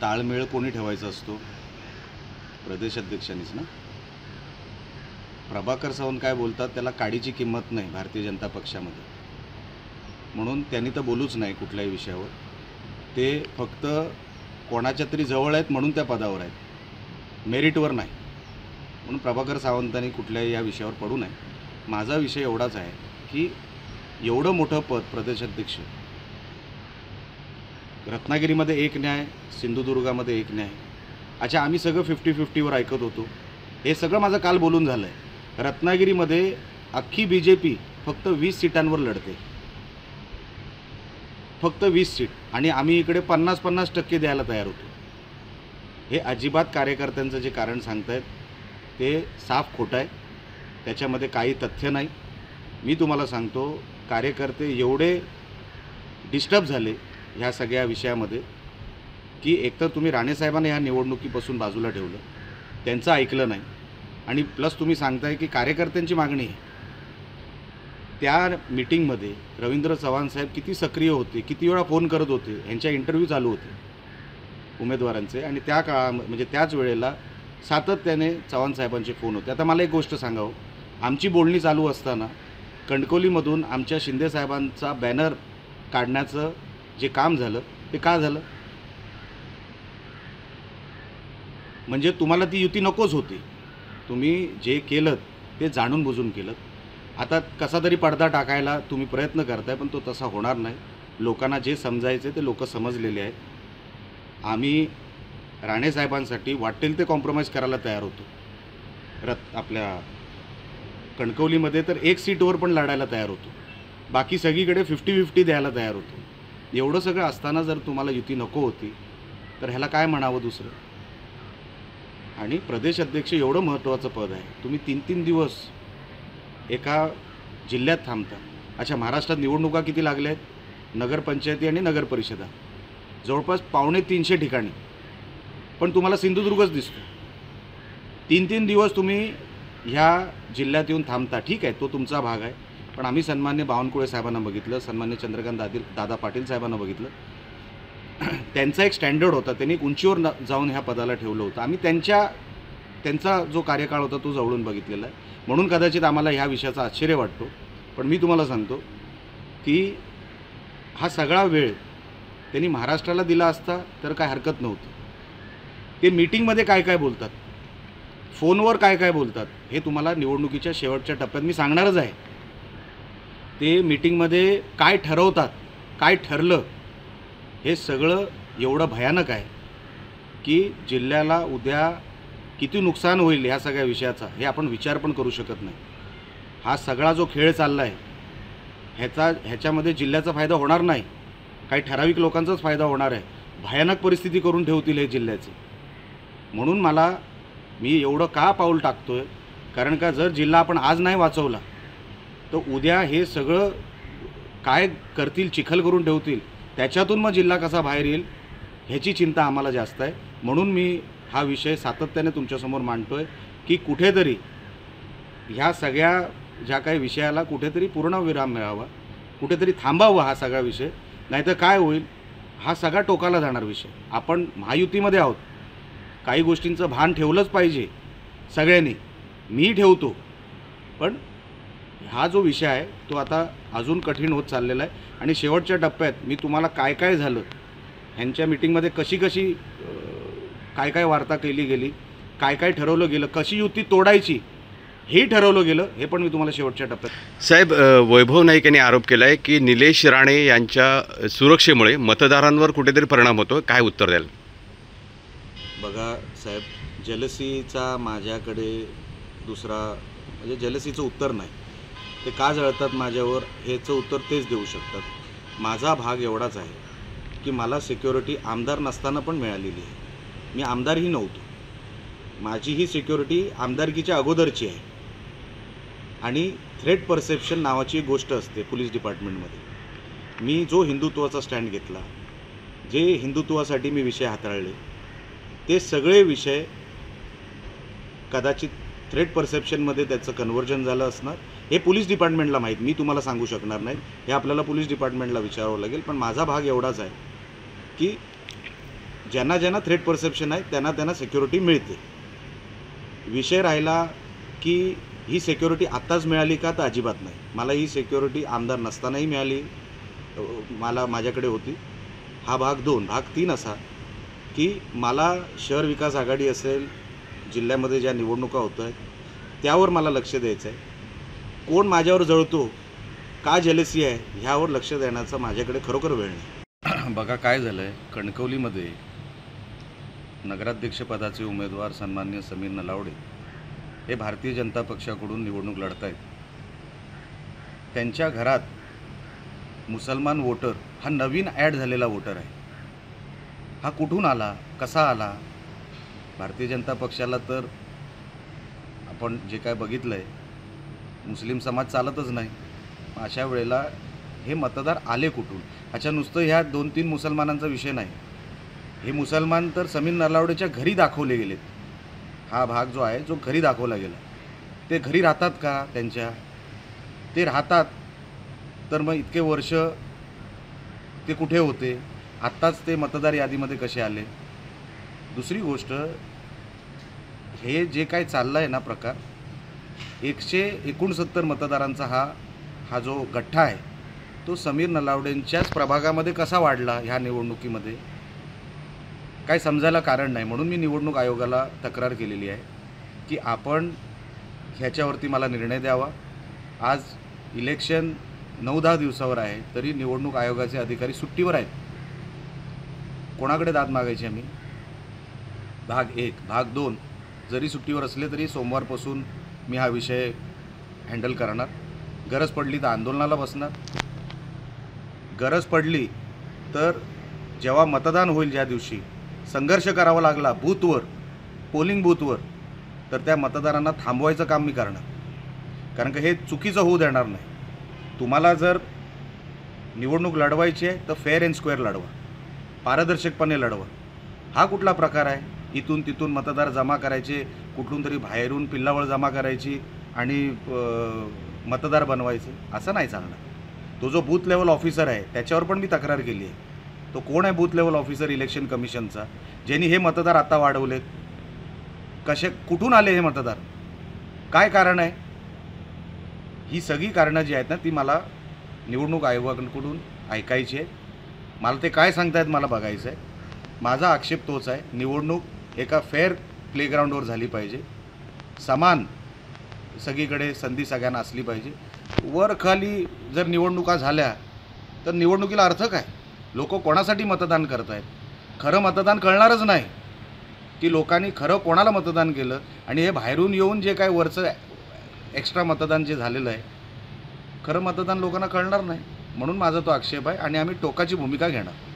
ताळमेळ कोणी ठेवायचा असतो? प्रदेशाध्यक्षांनीच ना. प्रभाकर सावंत काय बोलतात त्याला काडीची किंमत नाही भारतीय जनता पक्षामध्ये, म्हणून त्यांनी तर बोलूच नाही कुठल्याही विषयावर. ते फक्त कोणाच्या तरी जवळ आहेत म्हणून त्या पदावर आहेत, मेरिटवर नाही. म्हणून प्रभाकर सावंतांनी कुठल्याही या विषयावर पडू नये. माझा विषय एवढाच आहे की एवढं मोठं पद प्रदेशाध्यक्ष, रत्नागिरीमध्ये एक न्याय, सिंधुदुर्गामध्ये एक न्याय. अच्छा, आम्ही सगळं 50-50वर ऐकत होतो. हे सगळं माझं काल बोलून झालं आहे. रत्नागिरीमध्ये अख्खी BJP फक्त 20 सीटांवर लढते, फक्त 20 सीट, आणि आम्ही इकडे 50-50% द्यायला तयार होतो. हे अजिबात कार्यकर्त्यांचं जे कारण सांगतायत ते साफ खोटं आहे. त्याच्यामध्ये काही तथ्य नाही. मी तुम्हाला सांगतो, कार्यकर्ते एवढे डिस्टर्ब झाले ह्या सगळ्या विषयामध्ये की एकतर तुम्ही राणेसाहेबांना ह्या निवडणुकीपासून बाजूला ठेवलं, त्यांचं ऐकलं नाही, आणि प्लस तुम्ही सांगताय की कार्यकर्त्यांची मागणी आहे. त्या मीटिंगमध्ये रवींद्र चव्हाण साहेब किती सक्रिय होते, किती वेळा फोन करत होते, यांच्या इंटरव्ह्यू चालू होते उमेदवारांचे, आणि त्या म्हणजे त्याच वेळेला सातत्याने चव्हाण साहेबांचे फोन होते. आता मला एक गोष्ट सांगावं, आमची बोलणी चालू असताना कणकवलीमधून आमच्या शिंदे साहेबांचा बॅनर काढण्याचं जे काम झालं ते का झालं? म्हणजे तुम्हाला ती युती नकोच होती. तुम्ही जे केलं ते जाणून बुजून केलं. आता कसा तरी पडदा टाकायला तुम्ही प्रयत्न करताय, पण तो तसा होणार नाही. लोकांना जे समजायचे ते लोक समजलेले आहेत. आम्ही राणेसाहेबांसाठी वाटेल ते कॉम्प्रोमाइज करायला तयार होतो. आपल्या कणकवलीमध्ये तर 1 सीटवर पण लढायला तयार होतो, बाकी सगळीकडे 50-50 द्यायला तयार होतो. एवढं सगळं असताना जर तुम्हाला युती नको होती तर ह्याला काय म्हणावं दुसरं? आणि प्रदेश अध्यक्ष एवढं महत्त्वाचं पद आहे, तुम्ही 3-3 दिवस एका जिल्ह्यात थांबता. अच्छा, महाराष्ट्रात निवडणुका किती लागल्या आहेत? नगरपंचायती आणि नगरपरिषदा जवळपास 250 ठिकाणी, पण तुम्हाला सिंधुदुर्गच दिसतो. 3-3 दिवस तुम्ही ह्या जिल्ह्यात येऊन थांबता. ठीक आहे, तो तुमचा भाग आहे, पण आम्ही सन्मान्य बावनकुळे साहेबांना बघितलं, सन्मान्य चंद्रकांत दादा पाटील साहेबांना बघितलं. त्यांचा एक स्टँडर्ड होता, त्यांनी एक उंचीवर जाऊन ह्या पदाला ठेवलं होतं. आम्ही त्यांचा जो कार्यकाळ होता तो जवळून बघितलेला आहे, म्हणून कदाचित आम्हाला ह्या विषयाचा आश्चर्य वाटतो. पण मी तुम्हाला सांगतो की हा सगळा वेळ त्यांनी महाराष्ट्राला दिला असता तर काय हरकत नव्हती. ते मीटिंगमध्ये काय काय बोलतात, फोनवर काय काय बोलतात, हे तुम्हाला निवडणुकीच्या शेवटच्या टप्प्यात मी सांगणारच आहे. ते मीटिंगमध्ये काय ठरवतात, काय ठरलं, हे सगळं एवढं भयानक आहे की जिल्ह्याला उद्या किती नुकसान होईल ह्या सगळ्या विषयाचा हे आपण विचार पण करू शकत नाही. हा सगळा जो खेळ चालला आहे ह्याच्यामध्ये जिल्ह्याचा फायदा होणार नाही, काही ठराविक लोकांचाच फायदा होणार आहे. भयानक परिस्थिती करून ठेवतील हे जिल्ह्याची. म्हणून मी एवढं का पाऊल टाकतोय, कारण का जर जिल्हा आपण आज नाही वाचवला तर उद्या हे सगळं काय करतील, चिखल करून ठेवतील. त्याच्यातून मग जिल्हा कसा बाहेर येईल ह्याची चिंता आम्हाला जास्त आहे. म्हणून मी हा विषय सातत्याने तुमच्यासमोर मांडतोय की कुठेतरी ह्या सगळ्या ज्या काही विषयाला कुठेतरी पूर्णविराम मिळावा, कुठेतरी थांबावा हा सगळा विषय. नाहीतर काय होईल, हा सगळा टोकाला जाणार विषय. आपण महायुतीमध्ये आहोत, काही गोष्टींचं भान ठेवलंच पाहिजे सगळ्यांनी, मी ठेवतो. पण हा जो विषय आहे तो आता अजून कठीण होत चाललेला आहे. आणि शेवटच्या टप्प्यात मी तुम्हाला काय काय झालं, ह्यांच्या मीटिंगमध्ये कशी काय काय वार्ता केली गेली, काय काय ठरवलं गेलं, कशी युती तोडायची हे ठरवलं गेलं, हे पण मी तुम्हाला शेवटच्या टप्प्यात. साहेब, वैभव नाईक यांनी आरोप केला आहे की निलेश राणे यांच्या सुरक्षेमुळे मतदारांवर कुठेतरी परिणाम होतो, काय उत्तर द्याल? बघा साहेब, जेलसीचा माझ्याकडे दुसरा म्हणजे जेलसीचं उत्तर नाही. ते का जळतात माझ्यावर ह्याचं उत्तर तेच देऊ शकतात. माझा भाग एवढाच आहे की मला सिक्युरिटी आमदार नसताना पण मिळालेली आहे. मी आमदारही नव्हतो, माझी ही सिक्युरिटी आमदारकीच्या अगोदरची आहे. आणि थ्रेट परसेप्शन नावाची एक गोष्ट असते पोलीस डिपार्टमेंटमध्ये. मी जो हिंदुत्वाचा स्टँड घेतला, जे हिंदुत्वासाठी मी विषय हाताळले, ते सगळे विषय कदाचित थ्रेट परसेप्शनमध्ये त्याचं कन्व्हर्जन झालं असणार. हे पोलीस डिपार्टमेंटला माहीत, मी तुम्हाला सांगू शकणार नाही. हे आपल्याला पोलीस डिपार्टमेंटला विचारावं लागेल. पण माझा भाग एवढाच आहे की ज्यांना ज्यांना थ्रेट परसेप्शन आहे त्यांना त्यांना सिक्युरिटी मिळते. विषय राहिला की ही सिक्युरिटी आत्ताच मिळाली का, तर अजिबात नाही. मला ही सिक्युरिटी आमदार नसतानाही मिळाली, माझ्याकडे होती. हा भाग 2. भाग 3 असा की मला शहर विकास आघाडी असेल, जिल्ह्यामध्ये ज्या निवडणुका होत आहेत त्यावर मला लक्ष द्यायचं आहे. कोण माझ्यावर जळतो, का जेलसी आहे, ह्यावर लक्ष देण्याचा माझ्याकडे खरोखर वेळ नाही. बघा काय झालं आहे, कणकवलीमध्ये नगराध्यक्षपदाचे उमेदवार सन्माननीय समीर नलावडे हे भारतीय जनता पक्षाकडून निवडणूक लढत आहेत. त्यांच्या घरात मुसलमान वोटर हा नवीन ॲड झालेला वोटर आहे. हा कुठून आला, कसा आला? भारतीय जनता पक्षाला तर आपण जे काय बघितलं आहे, मुस्लिम समाज चालतच नाही. अशा वेळेला हे मतदार आले कुठून? अच्छा, नुसतं ह्या 2-3 मुसलमानांचा विषय नाही. हे मुसलमान तर समीर नलावडेच्या घरी दाखवले गेलेत. हा भाग जो आहे, जो घरी दाखवला गेला, ते घरी राहतात का त्यांच्या? ते राहतात तर मग इतके वर्ष ते कुठे होते? आत्ताच ते मतदार यादीमध्ये कसे आले? दुसरी गोष्ट, हे जे काय चाललं आहे ना प्रकार, 169 मतदारांचा हा जो गठ्ठा आहे तो समीर नलावडेंच्याच प्रभागामध्ये कसा वाढला ह्या निवडणुकीमध्ये, काय समजायला कारण नाही. म्हणून मी निवडणूक आयोगाला तक्रार केलेली आहे की आपण ह्याच्यावरती मला निर्णय द्यावा. आज इलेक्शन 9-10 दिवसावर आहे, तरी निवडणूक आयोगाचे अधिकारी सुट्टीवर आहेत. कोणाकडे दाद मागायची आम्ही? भाग 1. भाग 2, जरी सुट्टीवर असले तरी सोमवारपासून मी हा विषय हँडल करणार. गरज पडली तर आंदोलनाला बसणार. गरज पडली तर जेव्हा मतदान होईल, ज्या दिवशी संघर्ष करावा लागला बूथवर, पोलिंग बूथवर, तर त्या मतदारांना थांबवायचं काम मी करणार. कारण की हे चुकीचं होऊ देणार नाही. तुम्हाला जर निवडणूक लढवायची आहे तर फेअर अँड स्क्वेअर लढवा, पारदर्शकपणे लढवा. हा कुठला प्रकार आहे? इथून तिथून मतदार जमा करायचे, कुठून तरी बाहेरून पिल्लावळ जमा करायची आणि मतदार बनवायचे, असं नाही चालणार. तो जो बूथ लेवल ऑफिसर आहे त्याच्यावर पण मी तक्रार केली आहे. तो कोण आहे बूथ लेवल ऑफिसर इलेक्शन कमिशनचा, ज्यांनी हे मतदार आता वाढवलेत? कुठून आले हे मतदार? काय कारण आहे? ही सगळी कारणं जी आहेत ना, ती मला निवडणूक आयोगाकडून ऐकायची आहे. मला ते काय सांगतायत मला बघायचं आहे. माझा आक्षेप तोच आहे, निवडणूक एका फेअर प्लेग्राऊंडवर झाली पाहिजे. समान सगळीकडे संधी सगळ्यांना असली पाहिजे. वर खाली जर निवडणुका झाल्या तर निवडणुकीला अर्थ काय? लोक कोणासाठी मतदान करत आहेत? खरं मतदान कळणारच नाही की लोकांनी खरं कोणाला मतदान केलं. आणि हे बाहेरून येऊन जे काय वरचं एक्स्ट्रा मतदान जे झालेलं आहे, खरं मतदान लोकांना कळणार नाही. म्हणून माझा तो आक्षेप आहे आणि आम्ही टोकाची भूमिका घेणार.